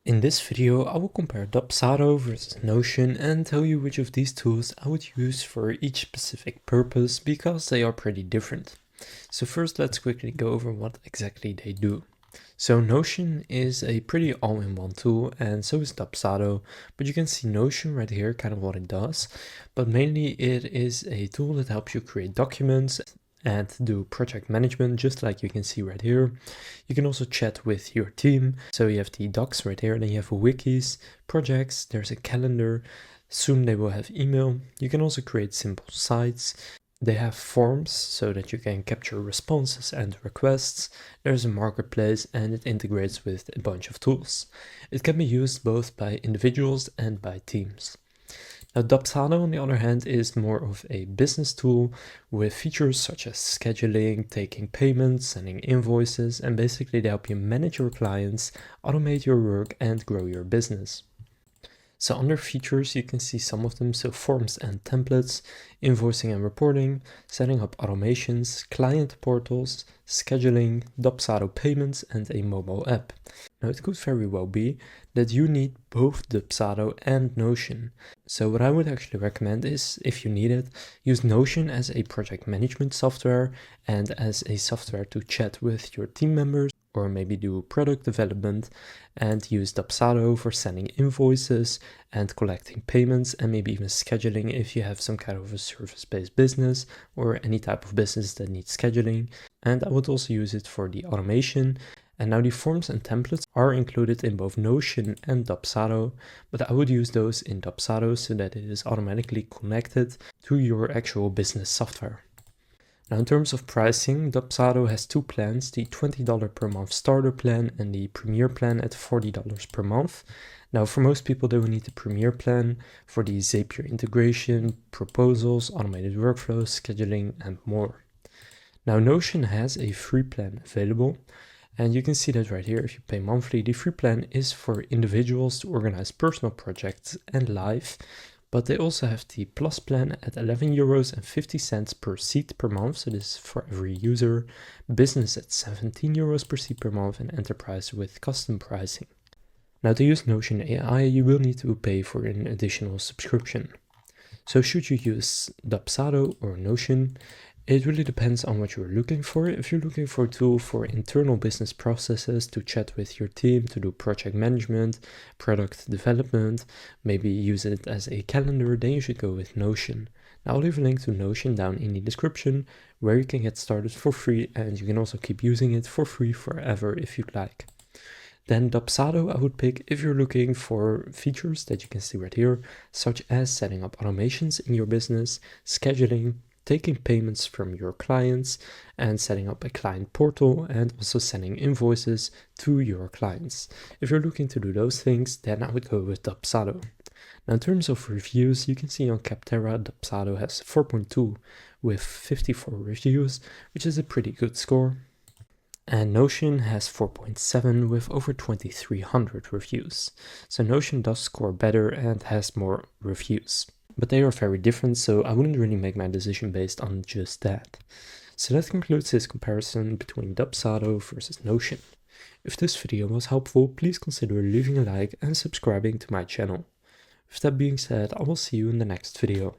In this video, I will compare Dubsado versus Notion and tell you which of these tools I would use for each specific purpose because they are pretty different. So first, let's quickly go over what exactly they do. So Notion is a pretty all-in-one tool, and so is Dubsado, but you can see Notion right here, kind of what it does. But mainly it is a tool that helps you create documents and do project management, just like you can see right here. You can also chat with your team. So you have the docs right here, then you have wikis, projects, there's a calendar. Soon they will have email. You can also create simple sites. They have forms so that you can capture responses and requests. There's a marketplace and it integrates with a bunch of tools. It can be used both by individuals and by teams. Now, Dubsado, on the other hand, is more of a business tool with features such as scheduling, taking payments, sending invoices, and basically they help you manage your clients, automate your work, and grow your business. So under features, you can see some of them, so forms and templates, invoicing and reporting, setting up automations, client portals, scheduling, Dubsado payments, and a mobile app. Now it could very well be that you need both Dubsado and Notion. So what I would actually recommend is, if you need it, use Notion as a project management software and as a software to chat with your team members, or maybe do product development, and use Dubsado for sending invoices and collecting payments, and maybe even scheduling if you have some kind of a service-based business or any type of business that needs scheduling. And I would also use it for the automation. And now the forms and templates are included in both Notion and Dubsado, but I would use those in Dubsado so that it is automatically connected to your actual business software. Now, in terms of pricing, Dubsado has two plans, the $20 per month starter plan and the premier plan at $40 per month. Now, for most people, they will need the premier plan for the Zapier integration, proposals, automated workflows, scheduling, and more. Now, Notion has a free plan available, and you can see that right here. If you pay monthly, the free plan is for individuals to organize personal projects and live. But they also have the Plus plan at €11.50 per seat per month, so this is for every user, Business at €17 per seat per month, and Enterprise with custom pricing. Now, to use Notion AI, you will need to pay for an additional subscription. So should you use Dubsado or Notion? It really depends on what you're looking for. If you're looking for a tool for internal business processes to chat with your team, to do project management, product development, maybe use it as a calendar, then you should go with Notion. Now, I'll leave a link to Notion down in the description where you can get started for free, and you can also keep using it for free forever if you'd like. Then Dubsado I would pick if you're looking for features that you can see right here, such as setting up automations in your business, scheduling, taking payments from your clients, and setting up a client portal, and also sending invoices to your clients. If you're looking to do those things, then I would go with Dubsado. Now, in terms of reviews, you can see on Capterra, Dubsado has 4.2 with 54 reviews, which is a pretty good score. And Notion has 4.7 with over 2,300 reviews. So Notion does score better and has more reviews. But they are very different, so I wouldn't really make my decision based on just that. So that concludes this comparison between Dubsado versus Notion. If this video was helpful, please consider leaving a like and subscribing to my channel. With that being said, I will see you in the next video.